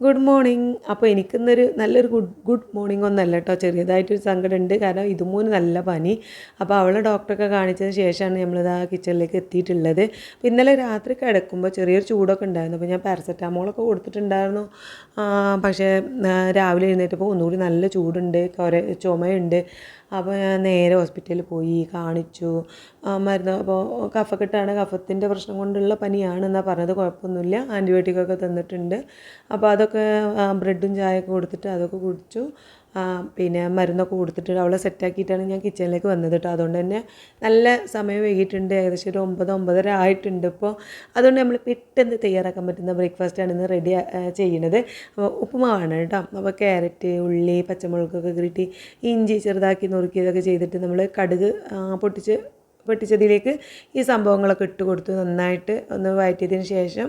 Good morning. അപ്പോൾ എനിക്കിന്നൊരു നല്ലൊരു good morning ഒന്നല്ല കേട്ടോ, ചെറിയതായിട്ടൊരു സങ്കടമുണ്ട്. കാരണം ഇതുമൂന്ന് നല്ല പനി. അപ്പോൾ അവളെ ഡോക്ടറൊക്കെ കാണിച്ചതിന് ശേഷമാണ് നമ്മളിത് ആ കിച്ചണിലേക്ക് എത്തിയിട്ടുള്ളത്. അപ്പോൾ ഇന്നലെ രാത്രി കിടക്കുമ്പോൾ ചെറിയൊരു ചൂടൊക്കെ ഉണ്ടായിരുന്നു. അപ്പോൾ ഞാൻ പാരസെറ്റാമോളൊക്കെ കൊടുത്തിട്ടുണ്ടായിരുന്നു. പക്ഷേ രാവിലെ എഴുന്നേറ്റപ്പോൾ ഒന്നുകൂടി നല്ല ചൂടുണ്ട്, ചുമയുണ്ട്. അപ്പോൾ ഞാൻ നേരെ ഹോസ്പിറ്റലിൽ പോയി കാണിച്ചു. മരുന്ന് അപ്പോൾ കഫക്കെട്ടാണ്, കഫത്തിൻ്റെ പ്രശ്നം കൊണ്ടുള്ള പനിയാണെന്നാണ് പറഞ്ഞത്. കുഴപ്പമൊന്നുമില്ല, ആൻറ്റിബയോട്ടിക്കൊക്കെ തന്നിട്ടുണ്ട്. അപ്പോൾ അതൊക്കെ ബ്രെഡും ചായയൊക്കെ കൊടുത്തിട്ട് അതൊക്കെ കുടിച്ചു. പിന്നെ മരുന്നൊക്കെ കൊടുത്തിട്ട് അവളെ സെറ്റാക്കിയിട്ടാണ് ഞാൻ കിച്ചണിലേക്ക് വന്നത് കേട്ടോ. അതുകൊണ്ട് തന്നെ നല്ല സമയം വൈകിയിട്ടുണ്ട്, ഏകദേശം ഒരു 9-9:30 ആയിട്ടുണ്ട് ഇപ്പോൾ. അതുകൊണ്ട് നമ്മൾ പെട്ടെന്ന് തയ്യാറാക്കാൻ പറ്റുന്ന ബ്രേക്ക്ഫാസ്റ്റാണ് ഇന്ന് റെഡി ചെയ്യുന്നത്. അപ്പോൾ ഉപ്പുമാവാണ് കേട്ടോ. അപ്പോൾ ക്യാരറ്റ്, ഉള്ളി, പച്ചമുളകൊക്കെ കിട്ടി, ഇഞ്ചി ചെറുതാക്കി നുറുക്കിയതൊക്കെ ചെയ്തിട്ട് നമ്മൾ കടുക് പൊട്ടിച്ചതിലേക്ക് ഈ സംഭവങ്ങളൊക്കെ ഇട്ട് കൊടുത്ത് നന്നായിട്ട് ഒന്ന് വഴറ്റിയതിന് ശേഷം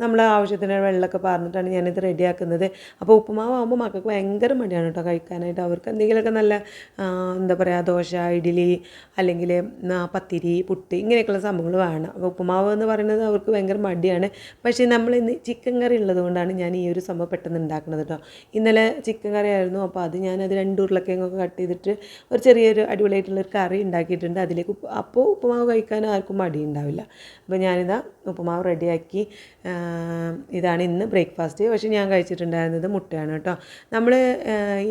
നമ്മൾ ആവശ്യത്തിന് വെള്ളമൊക്കെ പറഞ്ഞിട്ടാണ് ഞാനിത് റെഡിയാക്കുന്നത്. അപ്പോൾ ഉപ്പുമാവാകുമ്പോൾ മക്കൾക്ക് ഭയങ്കര മടിയാണ് കേട്ടോ കഴിക്കാനായിട്ട്. അവർക്ക് എന്തെങ്കിലുമൊക്കെ നല്ല എന്താ പറയുക, ദോശ, ഇഡ്ഡലി, അല്ലെങ്കിൽ പത്തിരി, പുട്ട്, ഇങ്ങനെയൊക്കെയുള്ള സംഭവങ്ങൾ വേണം. അപ്പോൾ ഉപ്പുമാവ് എന്ന് പറയുന്നത് അവർക്ക് ഭയങ്കര മടിയാണ്. പക്ഷേ നമ്മളിന്ന് ചിക്കൻ കറി ഉള്ളത് കൊണ്ടാണ് ഞാൻ ഈ ഒരു സംഭവം പെട്ടെന്ന് ഉണ്ടാക്കുന്നത് കേട്ടോ. ഇന്നലെ ചിക്കൻ കറി ആയിരുന്നു. അപ്പോൾ അത് 2 ഉരുളക്കിഴങ്ങൊക്കെ കട്ട് ചെയ്തിട്ട് ഒരു ചെറിയൊരു അടിപൊളിയായിട്ടുള്ളൊരു കറി ഉണ്ടാക്കിയിട്ടുണ്ട്. അതിലേക്ക് അപ്പോൾ ഉപ്പുമാവ് കഴിക്കാൻ ആർക്കും മടി ഉണ്ടാവില്ല. അപ്പോൾ ഞാനിതാ ഉപ്പുമാവ് റെഡിയാക്കി. ഇതാണ് ഇന്ന് ബ്രേക്ക്ഫാസ്റ്റ്. പക്ഷേ ഞാൻ കഴിച്ചിട്ടുണ്ടായിരുന്നത് മുട്ടയാണ് കേട്ടോ. നമ്മൾ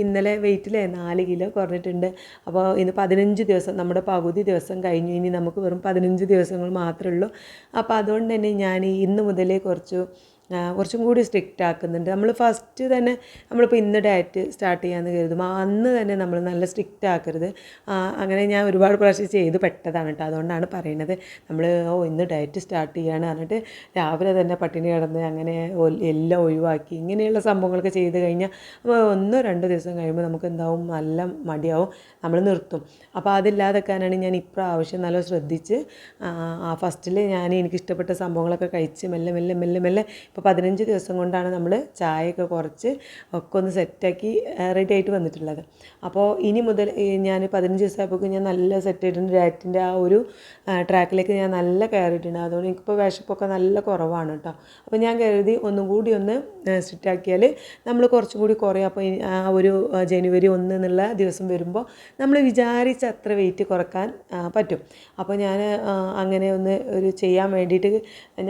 ഇന്നലെ വെയിറ്റിൽ 4 കിലോ കുറഞ്ഞിട്ടുണ്ട്. അപ്പോൾ ഇന്ന് 15 ദിവസം, നമ്മുടെ പകുതി ദിവസം കഴിഞ്ഞു. ഇനി നമുക്ക് വെറും 15 ദിവസങ്ങൾ മാത്രമേ ഉള്ളൂ. അപ്പോൾ അതുകൊണ്ട് തന്നെ ഞാൻ ഇന്ന് മുതൽ കുറച്ചും കൂടി സ്ട്രിക്റ്റ് ആക്കുന്നുണ്ട്. നമ്മൾ ഫസ്റ്റ് തന്നെ നമ്മളിപ്പോൾ ഇന്ന് ഡയറ്റ് സ്റ്റാർട്ട് ചെയ്യാമെന്ന് കരുതും, അന്ന് തന്നെ നമ്മൾ നല്ല സ്ട്രിക്റ്റ് ആക്കരുത്. അങ്ങനെ ഞാൻ ഒരുപാട് പ്രാവശ്യം ചെയ്ത് പെട്ടതാണ് കേട്ടോ. അതുകൊണ്ടാണ് പറയുന്നത്. നമ്മൾ ഇന്ന് ഡയറ്റ് സ്റ്റാർട്ട് ചെയ്യുകയാണ് പറഞ്ഞിട്ട് രാവിലെ തന്നെ പട്ടിണി കിടന്ന് അങ്ങനെ എല്ലാം ഒഴിവാക്കി ഇങ്ങനെയുള്ള സംഭവങ്ങളൊക്കെ ചെയ്ത് കഴിഞ്ഞാൽ 1-2 ദിവസം കഴിയുമ്പോൾ നമുക്ക് എന്താവും, നല്ല മടിയാവും, നമ്മൾ നിർത്തും. അപ്പോൾ അതില്ലാതെക്കാനാണ് ഞാൻ ഇപ്രാവശ്യം നല്ല ശ്രദ്ധിച്ച് ഫസ്റ്റിൽ എനിക്കിഷ്ടപ്പെട്ട സംഭവങ്ങളൊക്കെ കഴിച്ച് മെല്ലെ മെല്ലെ മെല്ലെ മെല്ലെ ഇപ്പോൾ 15 ദിവസം കൊണ്ടാണ് നമ്മൾ ചായയൊക്കെ കുറച്ച് ഒക്കെ ഒന്ന് സെറ്റാക്കി റെഡി ആയിട്ട് വന്നിട്ടുള്ളത്. അപ്പോൾ ഇനി മുതൽ ഞാൻ 15 ദിവസമായപ്പോൾ ഞാൻ നല്ല സെറ്റ് ആയിട്ടുണ്ട്. ഡയറ്റിൻ്റെ ആ ഒരു ട്രാക്കിലേക്ക് ഞാൻ നല്ല കയറിയിട്ടുണ്ട്. അതുകൊണ്ട് എനിക്കിപ്പോൾ വിശപ്പൊക്കെ നല്ല കുറവാണ് കേട്ടോ. അപ്പോൾ ഞാൻ കരുതി ഒന്നും കൂടി ഒന്ന് സ്ട്രിക്റ്റ് ആക്കിയാൽ നമ്മൾ കുറച്ചും കൂടി കുറയും. അപ്പോൾ ആ ഒരു ജനുവരി 1 എന്നുള്ള ദിവസം വരുമ്പോൾ നമ്മൾ വിചാരിച്ച അത്ര വെയിറ്റ് കുറക്കാൻ പറ്റും. അപ്പോൾ ഞാൻ അങ്ങനെ ഒന്ന് ചെയ്യാൻ വേണ്ടിയിട്ട്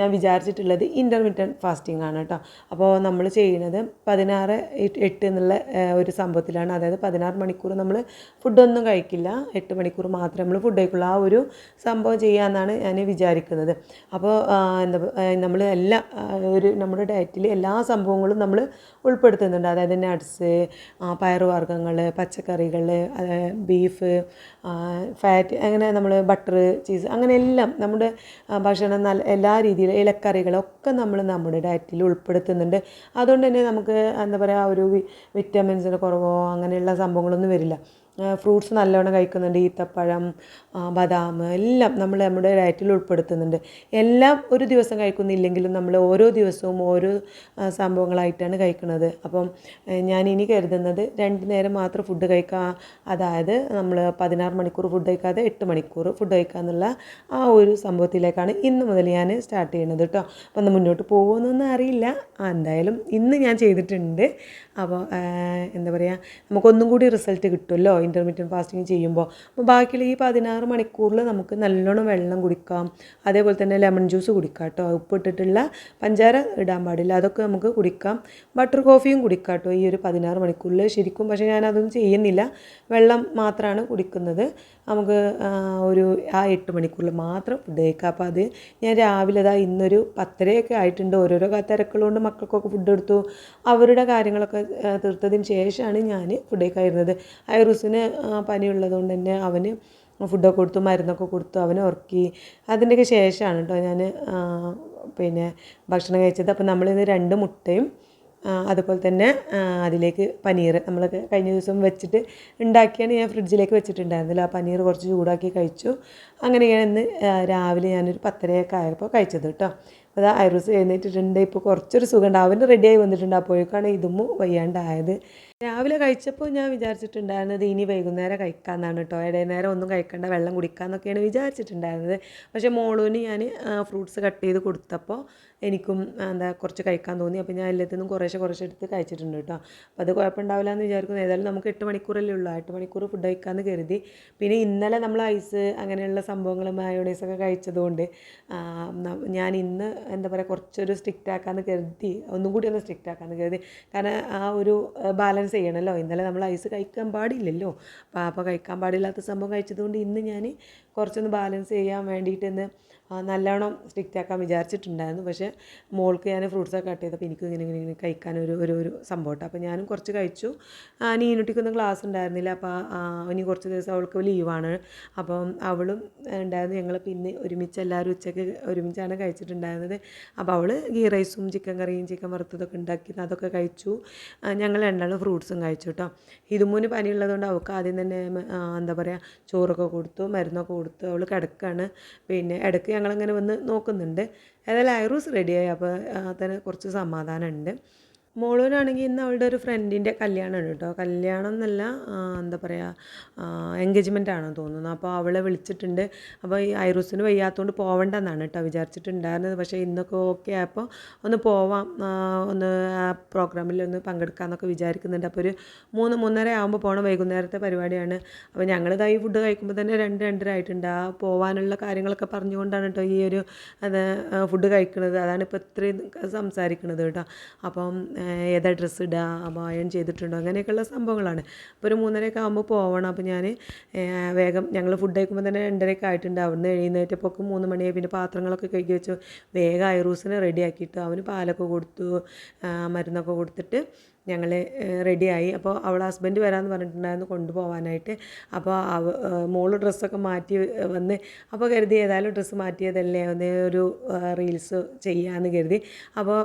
ഞാൻ വിചാരിച്ചിട്ടുള്ളത് ഇൻ്റർമീഡിയറ്റ് ഫാസ്റ്റിംഗ് ആണ് കേട്ടോ. അപ്പോൾ നമ്മൾ ചെയ്യുന്നത് 16-8 എന്നുള്ള ഒരു സംഭവത്തിലാണ്. അതായത് 16 മണിക്കൂർ നമ്മൾ ഫുഡൊന്നും കഴിക്കില്ല, 8 മണിക്കൂർ മാത്രമേ നമ്മൾ ഫുഡ് കഴിക്കുള്ളൂ. ആ ഒരു സംഭവം ചെയ്യാമെന്നാണ് ഞാൻ വിചാരിക്കുന്നത്. അപ്പോൾ നമ്മൾ നമ്മുടെ ഡയറ്റിൽ എല്ലാ സംഭവങ്ങളും നമ്മൾ ഉൾപ്പെടുത്തുന്നുണ്ട്. അതായത് നട്ട്സ്, പയറുവർഗ്ഗങ്ങൾ, പച്ചക്കറികൾ, ബീഫ്, ഫാറ്റ്, അങ്ങനെ നമ്മൾ ബട്ടർ, ചീസ്, അങ്ങനെ എല്ലാം നമ്മുടെ ഭക്ഷണം എല്ലാ രീതിയിലും ഇലക്കറികളൊക്കെ നമ്മുടെ ഡയറ്റിൽ ഉൾപ്പെടുത്തുന്നുണ്ട്. അതുകൊണ്ട് തന്നെ നമുക്ക് എന്താ പറയുക, ഒരു വിറ്റാമിൻസിൻ്റെ കുറവോ അങ്ങനെയുള്ള സംഭവങ്ങളൊന്നും വരില്ല. ഫ്രൂട്ട്സ് നല്ലവണ്ണം കഴിക്കുന്നുണ്ട്. ഈത്തപ്പഴം, ബദാം എല്ലാം നമ്മൾ നമ്മുടെ ഡയറ്റിൽ ഉൾപ്പെടുത്തുന്നുണ്ട്. എല്ലാം ഒരു ദിവസം കഴിക്കുന്നില്ലെങ്കിലും നമ്മൾ ഓരോ ദിവസവും ഓരോ സംഭവങ്ങളായിട്ടാണ് കഴിക്കുന്നത്. അപ്പം ഞാൻ ഇനി കരുതുന്നത് 2 നേരം മാത്രം ഫുഡ് കഴിക്കുക, അതായത് നമ്മൾ 16 മണിക്കൂർ ഫുഡ് കഴിക്കാതെ 8 മണിക്കൂർ ഫുഡ് കഴിക്കുക എന്നുള്ള ആ ഒരു സംഭവത്തിലേക്കാണ് ഇന്ന് മുതൽ ഞാൻ സ്റ്റാർട്ട് ചെയ്യുന്നത് കേട്ടോ. അപ്പം ഒന്ന് മുന്നോട്ട് പോകുമെന്നൊന്നും അറിയില്ല. എന്തായാലും ഇന്ന് ഞാൻ ചെയ്തിട്ടുണ്ട്. അപ്പോൾ എന്താ പറയുക, നമുക്കൊന്നും കൂടി റിസൾട്ട് കിട്ടുമല്ലോ ഇൻ്റർമീഡിയറ്റ് ഫാസ്റ്റിംഗ് ചെയ്യുമ്പോൾ. അപ്പോൾ ബാക്കിയുള്ള ഈ 16 മണിക്കൂറിൽ നമുക്ക് നല്ലോണം വെള്ളം കുടിക്കാം. അതേപോലെ തന്നെ ലെമൺ ജ്യൂസ് കുടിക്കാം കേട്ടോ. ഉപ്പിട്ടിട്ടുള്ള, പഞ്ചാര ഇടാൻ പാടില്ല, അതൊക്കെ നമുക്ക് കുടിക്കാം. ബട്ടർ കോഫിയും കുടിക്കാം കേട്ടോ ഈ ഒരു 16 മണിക്കൂറിൽ ശരിക്കും. പക്ഷേ ഞാനതൊന്നും ചെയ്യുന്നില്ല, വെള്ളം മാത്രമാണ് കുടിക്കുന്നത്. നമുക്ക് ആ 8 മണിക്കൂറിൽ മാത്രം ഫുഡ് കഴിക്കാം. അപ്പോൾ അത് ഞാൻ രാവിലെ ഇന്നൊരു 10:30 ആയിട്ടുണ്ട്. ഓരോരോ തിരക്കുകളുകൊണ്ട് മക്കൾക്കൊക്കെ ഫുഡ് എടുത്തു, അവരുടെ കാര്യങ്ങളൊക്കെ തീർത്തതിന് ശേഷമാണ് ഞാൻ ഫുഡ് കഴിക്കാതിരുന്നത്. ഐറൂസിന് പനിയുള്ളതുകൊണ്ട് തന്നെ അവന് ഫുഡൊക്കെ കൊടുത്തു, മരുന്നൊക്കെ കൊടുത്തു, അവനെ ഉറക്കി. അതിൻ്റെയൊക്കെ ശേഷമാണ് കേട്ടോ ഞാൻ ഭക്ഷണം കഴിച്ചത്. അപ്പോൾ നമ്മളിന്ന് 2 മുട്ടയും അതുപോലെ തന്നെ അതിലേക്ക് പനീർ നമ്മൾ കഴിഞ്ഞ ദിവസം വെച്ചിട്ട് ഉണ്ടാക്കിയാണ് ഞാൻ ഫ്രിഡ്ജിലേക്ക് വെച്ചിട്ടുണ്ടായിരുന്നില്ല. ആ പനീർ കുറച്ച് ചൂടാക്കി കഴിച്ചു. അങ്ങനെയാണ് ഇന്ന് രാവിലെ ഞാനൊരു 10:30 ആയപ്പോൾ കഴിച്ചത് കേട്ടോ. അപ്പോൾ ഐറൂസ് എഴുന്നേറ്റിട്ടുണ്ട്. ഇപ്പോൾ കുറച്ചൊരു സുഖമുണ്ട്, അവന് റെഡിയായി വന്നിട്ടുണ്ട്. അപ്പോഴേക്കാണ് ഇതും വയ്യാണ്ടായത്. രാവിലെ കഴിച്ചപ്പോൾ ഞാൻ വിചാരിച്ചിട്ടുണ്ടായിരുന്നത് ഇനി വൈകുന്നേരം കഴിക്കാമെന്നാണ് കേട്ടോ. ഇടൈനേരം ഒന്നും കഴിക്കണ്ട, വെള്ളം കുടിക്കാമെന്നൊക്കെയാണ് വിചാരിച്ചിട്ടുണ്ടായിരുന്നത്. പക്ഷേ മോളൂന് ഞാൻ ഫ്രൂട്ട്സ് കട്ട് ചെയ്ത് കൊടുത്തപ്പോൾ എനിക്കും എന്താ കുറച്ച് കഴിക്കാൻ തോന്നി. അപ്പോൾ ഞാൻ എല്ലാത്തിനും കുറേശ്ശെ കുറേശ്ശെ എടുത്ത് കഴിച്ചിട്ടുണ്ട് കേട്ടോ. അപ്പോൾ അത് കുഴപ്പമുണ്ടാവില്ല എന്ന് വിചാരിക്കുന്നു. ഏതായാലും നമുക്ക് 8 മണിക്കൂറല്ലേ ഉള്ളൂ, 8 മണിക്കൂർ ഫുഡ് കഴിക്കാമെന്ന് കരുതി. പിന്നെ ഇന്നലെ നമ്മൾ ഐസ് അങ്ങനെയുള്ള സംഭവങ്ങൾ മയോണൈസൊക്കെ കഴിച്ചതുകൊണ്ട് ഞാൻ ഇന്ന് എന്താ പറയുക കുറച്ചൊരു സ്ട്രിക്റ്റ് ആക്കാമെന്ന് കരുതി, ഒന്നും കൂടി ഒന്ന് സ്ട്രിക്റ്റ് ആക്കാമെന്ന് കരുതി. കാരണം ആ ഒരു ബാലൻസ് ചെയ്യണമല്ലോ. ഇന്നലെ നമ്മൾ ഐസ് കഴിക്കാൻ പാടില്ലല്ലോ, അപ്പോൾ കഴിക്കാൻ പാടില്ലാത്ത സംഭവം കഴിച്ചതുകൊണ്ട് ഇന്ന് ഞാൻ കുറച്ചൊന്ന് ബാലൻസ് ചെയ്യാൻ വേണ്ടിയിട്ടൊന്ന് നല്ലോണം സ്ട്രിക്റ്റ് ആക്കാൻ വിചാരിച്ചിട്ടുണ്ടായിരുന്നു. പക്ഷേ മോൾക്ക് ഞാൻ ഫ്രൂട്ട്സൊക്കെ കട്ട് ചെയ്തപ്പോൾ എനിക്കും ഇങ്ങനെ കഴിക്കാൻ ഒരു സംഭവം കേട്ടോ. അപ്പോൾ ഞാനും കുറച്ച് കഴിച്ചു. നീനുട്ടിക്കൊന്നും ക്ലാസ് ഉണ്ടായിരുന്നില്ല, അപ്പോൾ ഇനി കുറച്ച് ദിവസം അവൾക്ക് ലീവാണ്. അപ്പം അവളും ഉണ്ടായിരുന്നു. ഞങ്ങൾ പിന്നെ ഒരുമിച്ച് എല്ലാവരും ഉച്ചയ്ക്ക് ഒരുമിച്ചാണ് കഴിച്ചിട്ടുണ്ടായിരുന്നത്. അപ്പോൾ അവൾ ഗീ റൈസും ചിക്കൻ കറിയും ചിക്കൻ വറുത്തതൊക്കെ ഉണ്ടാക്കി അതൊക്കെ കഴിച്ചു. ഞങ്ങൾ രണ്ടാളും ഫ്രൂട്ട്സും കഴിച്ചു കേട്ടോ. ഹിതുമോന് പനിയുള്ളതുകൊണ്ട് അവൾക്ക് ആദ്യം തന്നെ എന്താ പറയുക ചോറൊക്കെ കൊടുത്തു, മരുന്നൊക്കെ കൊടുത്തു. അവൾ കിടക്കുകയാണ്. പിന്നെ ഇടയ്ക്ക് ഞങ്ങളിങ്ങനെ വന്ന് നോക്കുന്നുണ്ട്. ഏതായാലും ഐറൂസ് റെഡിയായി, അപ്പോൾ തന്നെ കുറച്ച് സമാധാനമുണ്ട്. മോളൂനാണെങ്കിൽ ഇന്ന് അവളുടെ ഒരു ഫ്രണ്ടിൻ്റെ കല്യാണമാണ് കേട്ടോ. കല്യാണം എന്നല്ല, എന്താ പറയുക, എൻഗേജ്മെൻ്റ് ആണെന്ന് തോന്നുന്നു. അപ്പോൾ അവളെ വിളിച്ചിട്ടുണ്ട്. അപ്പോൾ ഈ ഐറൂസിന് വയ്യാത്തതുകൊണ്ട് പോകണ്ടെന്നാണ് കേട്ടോ വിചാരിച്ചിട്ടുണ്ടായിരുന്നത്. പക്ഷേ ഇന്നൊക്കെ ഓക്കെ ആയപ്പോൾ ഒന്ന് പോവാം, ഒന്ന് ആ പ്രോഗ്രാമിൽ ഒന്ന് പങ്കെടുക്കാമെന്നൊക്കെ വിചാരിക്കുന്നുണ്ട്. അപ്പോൾ ഒരു 3-3:30 ആകുമ്പോൾ പോകണം. വൈകുന്നേരത്തെ പരിപാടിയാണ്. അപ്പോൾ ഞങ്ങളിതായി ഫുഡ് കഴിക്കുമ്പോൾ തന്നെ 2-2:30 ആയിട്ടുണ്ട്. ആ പോകാനുള്ള കാര്യങ്ങളൊക്കെ പറഞ്ഞുകൊണ്ടാണ് കേട്ടോ ഈ ഒരു ഫുഡ് കഴിക്കുന്നത്. അതാണ് ഇപ്പോൾ ഇത്രയും സംസാരിക്കുന്നത് കേട്ടോ. അപ്പം ഏതാ ഡ്രസ്സ് ഇടുക, അപ്പോൾ അയൺ ചെയ്തിട്ടുണ്ടോ, അങ്ങനെയൊക്കെയുള്ള സംഭവങ്ങളാണ്. അപ്പോൾ ഒരു 3:30 ആകുമ്പോൾ പോകണം. അപ്പോൾ ഞാൻ വേഗം ഞങ്ങൾ ഫുഡ് കഴിക്കുമ്പോൾ തന്നെ 2:30 ആയിട്ടുണ്ട്. അവിടുന്ന് എഴുന്നേറ്റപ്പോൾ 3 മണിയായി. പിന്നെ പാത്രങ്ങളൊക്കെ കഴുകി വെച്ചു. വേഗം ഐറൂസിനെ റെഡിയാക്കിയിട്ട് അവന് പാലൊക്കെ കൊടുത്തു, മരുന്നൊക്കെ കൊടുത്തിട്ട് ഞങ്ങൾ റെഡിയായി. അപ്പോൾ അവളെ ഹസ്ബൻഡ് വരാമെന്ന് പറഞ്ഞിട്ടുണ്ടായിരുന്നു കൊണ്ടുപോകാനായിട്ട്. അപ്പോൾ മോള് ഡ്രസ്സൊക്കെ മാറ്റി വന്ന്, അപ്പോൾ കരുതി ഏതായാലും ഡ്രസ്സ് മാറ്റിയതല്ലേ ഒന്ന് ഒരു റീൽസ് ചെയ്യാമെന്ന് കരുതി. അപ്പോൾ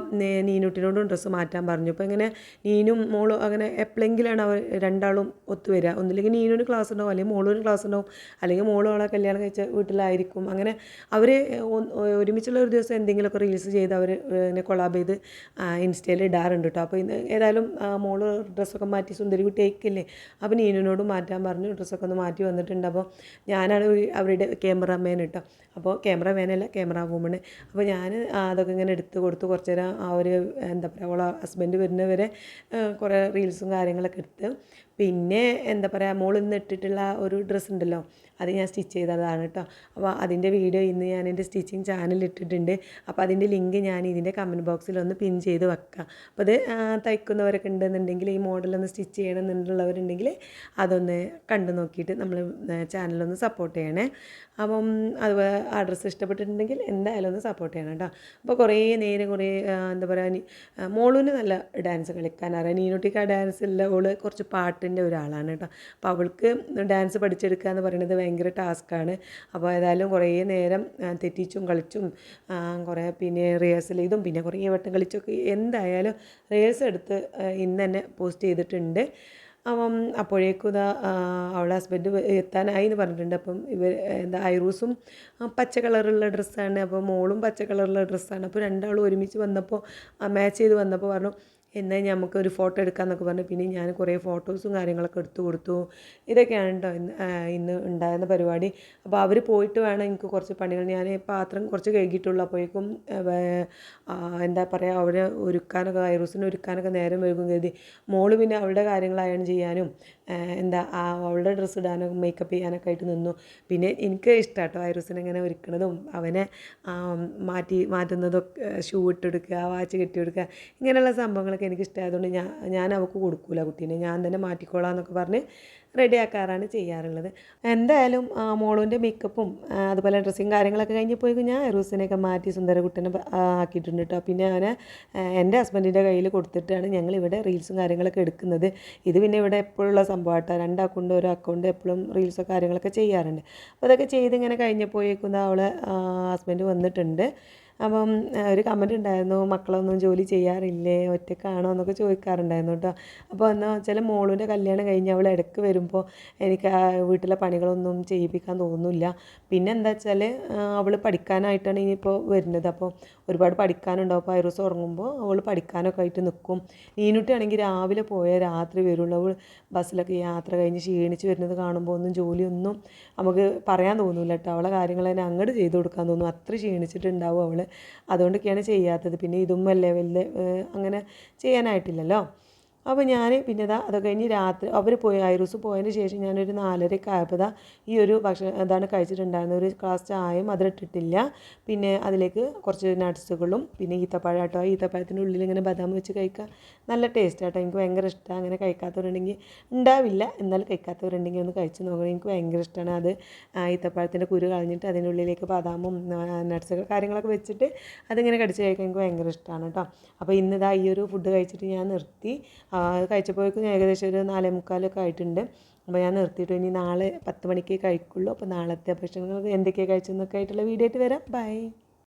നീനുട്ടിനോടും ഡ്രസ്സ് മാറ്റാൻ പറഞ്ഞു. അപ്പോൾ ഇങ്ങനെ നീനും മോളും അങ്ങനെ എപ്പോഴെങ്കിലാണ് അവർ രണ്ടാളും ഒത്തുവരിക. ഒന്നില്ലെങ്കിൽ നീനുവിന് ക്ലാസ് ഉണ്ടാവും, അല്ലെങ്കിൽ മോളൂന് ക്ലാസ് ഉണ്ടാവും, അല്ലെങ്കിൽ മോളും അവളെ കല്യാണം കഴിച്ച വീട്ടിലായിരിക്കും. അങ്ങനെ അവർ ഒരുമിച്ചുള്ള ഒരു ദിവസം എന്തെങ്കിലുമൊക്കെ റീൽസ് ചെയ്ത് അവർ ഇങ്ങനെ കൊളാബ് ചെയ്ത് ഇൻസ്റ്റയിൽ ഇടാറുണ്ട് കേട്ടോ. അപ്പോൾ ഇന്ന് ഏതായാലും മോള് ഡ്രസ്സൊക്കെ മാറ്റി സുന്ദരി കുട്ടിയായിക്കല്ലേ, അപ്പോൾ നീനുവിനോട് മാറ്റാൻ പറഞ്ഞു. ഡ്രസ്സൊക്കെ ഒന്ന് മാറ്റി വന്നിട്ടുണ്ട്. അപ്പോൾ ഞാനാണ് അവരുടെ ക്യാമറാമാൻ കേട്ടോ. അപ്പോൾ ക്യാമറാമാനല്ല, ക്യാമറ വുമണ്. അപ്പോൾ ഞാൻ അതൊക്കെ ഇങ്ങനെ എടുത്ത് കൊടുത്ത് കുറച്ച് നേരം ആ ഒരു എന്താ പറയുക അവളെ ഹസ്ബൻഡ് വരുന്നവരെ കുറേ റീൽസും കാര്യങ്ങളൊക്കെ എടുത്ത്. പിന്നെ എന്താ പറയുക, മോൾ ഇന്ന് ഇട്ടിട്ടുള്ള ഒരു ഡ്രസ്സ് ഉണ്ടല്ലോ, അത് ഞാൻ സ്റ്റിച്ച് ചെയ്തതാണ് കേട്ടോ. അപ്പോൾ അതിൻ്റെ വീഡിയോ ഇന്ന് ഞാൻ എൻ്റെ സ്റ്റിച്ചിങ് ചാനലിൽ ഇട്ടിട്ടുണ്ട്. അപ്പോൾ അതിൻ്റെ ലിങ്ക് ഞാൻ ഇതിൻ്റെ കമൻറ്റ് ബോക്സിൽ ഒന്ന് പിൻ ചെയ്ത് വെക്കാം. അപ്പോൾ അത് തയ്ക്കുന്നവരൊക്കെ ഉണ്ടെന്നുണ്ടെങ്കിൽ, ഈ മോഡലൊന്ന് സ്റ്റിച്ച് ചെയ്യണമെന്നുള്ളവരുണ്ടെങ്കിൽ അതൊന്ന് കണ്ടു നോക്കിയിട്ട് നമ്മൾ ചാനലൊന്ന് സപ്പോർട്ട് ചെയ്യണേ. അപ്പം അതുപോലെ ആ ഡ്രസ്സ് ഇഷ്ടപ്പെട്ടിട്ടുണ്ടെങ്കിൽ എന്തായാലും ഒന്ന് സപ്പോർട്ട് ചെയ്യണം കേട്ടോ. അപ്പോൾ കുറേ നേരം എന്താ പറയുക, മോളൂന് നല്ല ഡാൻസ് കളിക്കാൻ അറിയാം. നീനുട്ടിക്ക് ആ ഡാൻസില്ല, ഓള് കുറച്ച് പാട്ടിൻ്റെ ഒരാളാണ് കേട്ടോ. അപ്പോൾ അവൾക്ക് ഡാൻസ് പഠിച്ചെടുക്കുക എന്ന് പറയുന്നത് ഭയങ്കര ടാസ്ക്കാണ്. അപ്പോൾ ഏതായാലും കുറേ നേരം തെറ്റിച്ചും കളിച്ചും കുറേ പിന്നെ റിഹേഴ്സൽ ചെയ്തും പിന്നെ കുറേ വട്ടം കളിച്ചൊക്കെ എന്തായാലും റിഹേഴ്സൽ എടുത്ത് ഇന്ന് തന്നെ പോസ്റ്റ് ചെയ്തിട്ടുണ്ട്. അപ്പം അപ്പോഴേക്കും ഇതാ അവളെ ഹസ്ബൻഡ് എത്താനായി എന്ന് പറഞ്ഞിട്ടുണ്ട്. അപ്പം എന്താ ഐറൂസും പച്ച കളറുള്ള ഡ്രസ്സാണ്, അപ്പോൾ മോളും പച്ച കളറുള്ള ഡ്രസ്സാണ്. അപ്പോൾ രണ്ടാളും ഒരുമിച്ച് വന്നപ്പോൾ മാച്ച് ചെയ്ത് വന്നപ്പോൾ പറഞ്ഞു എന്നാൽ നമുക്കൊരു ഫോട്ടോ എടുക്കാമെന്നൊക്കെ പറഞ്ഞു. പിന്നെ ഞാൻ കുറേ ഫോട്ടോസും കാര്യങ്ങളൊക്കെ എടുത്തു കൊടുത്തു. ഇതൊക്കെയാണ് കേട്ടോ ഇന്ന് ഉണ്ടായിരുന്ന പരിപാടി. അപ്പോൾ അവർ പോയിട്ട് വേണം എനിക്ക് കുറച്ച് പണികൾ, ഞാൻ പാത്രം കുറച്ച് കഴുകിയിട്ടുള്ളൂ. അപ്പോഴേക്കും എന്താ പറയുക, അവരെ ഒരുക്കാനൊക്കെ ഐറൂസിനെ ഒരുക്കാനൊക്കെ നേരം വൈകും കരുതി. മോള് പിന്നെ അവളുടെ കാര്യങ്ങൾ അയൺ ചെയ്യാനും എന്താ അവളുടെ ഡ്രസ്സ് ഇടാനും മേക്കപ്പ് ചെയ്യാനൊക്കെ ആയിട്ട് നിന്നു. പിന്നെ എനിക്ക് ഇഷ്ടം കേട്ടോ ഐറൂസിനെ ഇങ്ങനെ ഒരുക്കണതും അവനെ മാറ്റുന്നതൊക്കെ, ഷൂ ഇട്ടെടുക്കുക, വാച്ച് കെട്ടിയെടുക്കുക, ഇങ്ങനെയുള്ള സംഭവങ്ങളൊക്കെ എനിക്ക് ഇഷ്ടമായതുകൊണ്ട് ഞാൻ അവൾക്ക് കൊടുക്കില്ല കുട്ടീനെ, ഞാൻ തന്നെ മാറ്റിക്കോളാം എന്നൊക്കെ പറഞ്ഞ് റെഡിയാക്കാറാണ് ചെയ്യാറുള്ളത്. എന്തായാലും മോളുവിൻ്റെ മേക്കപ്പും അതുപോലെ ഡ്രസ്സിങ് കാര്യങ്ങളൊക്കെ കഴിഞ്ഞപ്പോഴേക്കും ഞാൻ ഐറൂസിനെയൊക്കെ മാറ്റി സുന്ദരകുട്ടനെ ആക്കിയിട്ടുണ്ട് കേട്ടോ. പിന്നെ അവനെ എൻ്റെ ഹസ്ബൻഡിൻ്റെ കയ്യിൽ കൊടുത്തിട്ടാണ് ഞങ്ങളിവിടെ റീൽസും കാര്യങ്ങളൊക്കെ എടുക്കുന്നത്. ഇത് പിന്നെ ഇവിടെ എപ്പോഴുള്ള സംഭവമായിട്ടോ, 2 അക്കൗണ്ട് ഒരു അക്കൗണ്ട് എപ്പോഴും റീൽസോ കാര്യങ്ങളൊക്കെ ചെയ്യാറുണ്ട്. അപ്പോൾ അതൊക്കെ ചെയ്ത് ഇങ്ങനെ കഴിഞ്ഞപ്പോഴേക്കും അവളെ ഹസ്ബൻഡ് വന്നിട്ടുണ്ട്. അപ്പം ഒരു കമൻറ്റ് ഉണ്ടായിരുന്നു, മക്കളൊന്നും ജോലി ചെയ്യാറില്ലേ, ഒറ്റക്കാണോ എന്നൊക്കെ ചോദിക്കാറുണ്ടായിരുന്നു കേട്ടോ. അപ്പോൾ എന്നാൽ ചില മോളുവിൻ്റെ കല്യാണം കഴിഞ്ഞ് അവൾ ഇടയ്ക്ക് വരുമ്പോൾ എനിക്ക് വീട്ടിലെ പണികളൊന്നും ചെയ്യിപ്പിക്കാൻ തോന്നില്ല. പിന്നെ എന്താ വെച്ചാൽ അവൾ പഠിക്കാനായിട്ടാണ് ഇനിയിപ്പോൾ വരുന്നത്. അപ്പോൾ ഒരുപാട് പഠിക്കാനുണ്ടാവും. അപ്പോൾ ഐറൂസ് ഉറങ്ങുമ്പോൾ അവൾ പഠിക്കാനൊക്കെ ആയിട്ട് നിൽക്കും. നീനുട്ടിയാണെങ്കിൽ രാവിലെ പോയാൽ രാത്രി വരുള്ളൂ. അവൾ ബസ്സിലൊക്കെ യാത്ര കഴിഞ്ഞ് ക്ഷീണിച്ച് വരുന്നത് കാണുമ്പോൾ ഒന്നും ജോലിയൊന്നും നമുക്ക് പറയാൻ തോന്നില്ല കേട്ടോ. അവളെ കാര്യങ്ങൾ തന്നെ അങ്ങോട്ട് ചെയ്ത് കൊടുക്കാൻ തോന്നും. അത്ര ക്ഷീണിച്ചിട്ടുണ്ടാവും അവൾ. അതുകൊണ്ടൊക്കെയാണ് ചെയ്യാത്തത്. പിന്നെ ഇതും അല്ലേ വലിയ അങ്ങനെ ചെയ്യാനായിട്ടില്ലല്ലോ. അപ്പോൾ ഞാൻ പിന്നെ അത് കഴിഞ്ഞ് രാത്രി അവർ പോയി ഐറൂസ് പോയതിന് ശേഷം ഞാനൊരു 4:30 ആയപ്പോൾ ഈ ഒരു ഭക്ഷണം അതാണ് കഴിച്ചിട്ടുണ്ടായിരുന്നത്. ഒരു ഗ്ലാസ് ചായയും അതിലിട്ടിട്ടില്ല. പിന്നെ അതിലേക്ക് കുറച്ച് നട്ട്സുകളും പിന്നെ ഈത്തപ്പഴം കേട്ടോ. ഈത്തപ്പഴത്തിൻ്റെ ഉള്ളിൽ ഇങ്ങനെ ബദാം വെച്ച് കഴിക്കുക നല്ല ടേസ്റ്റ് കേട്ടോ. എനിക്ക് ഭയങ്കര ഇഷ്ടമാണ്. അങ്ങനെ കഴിക്കാത്തവരുണ്ടെങ്കിൽ ഉണ്ടാവില്ല, എന്നാൽ കഴിക്കാത്തവരുണ്ടെങ്കിൽ ഒന്ന് കഴിച്ച് നോക്കണം. എനിക്ക് ഭയങ്കര ഇഷ്ടമാണ് അത്. ഈത്തപ്പഴത്തിൻ്റെ കുരു കളഞ്ഞിട്ട് അതിൻ്റെ ഉള്ളിലേക്ക് ബദാമും നട്ട്സുകൾ കാര്യങ്ങളൊക്കെ വെച്ചിട്ട് അതിങ്ങനെ കടിച്ച് കഴിക്കാൻ എനിക്ക് ഭയങ്കര ഇഷ്ടമാണ് കേട്ടോ. അപ്പോൾ ഇന്നിതാ ഈ ഒരു ഫുഡ് കഴിച്ചിട്ട് ഞാൻ നിർത്തി. കഴിച്ചപ്പോഴേക്കും ഏകദേശം ഒരു 4:45 ആയിട്ടുണ്ട്. അപ്പോൾ ഞാൻ നിർത്തിയിട്ട് ഇനി നാളെ 10 മണിക്കേ കഴിക്കുള്ളൂ. അപ്പോൾ നാളത്തെ ഭക്ഷണങ്ങൾ എന്തൊക്കെയാണ് കഴിച്ചെന്നൊക്കെ ആയിട്ടുള്ള വീഡിയോ ആയിട്ട് വരാം. ബൈ.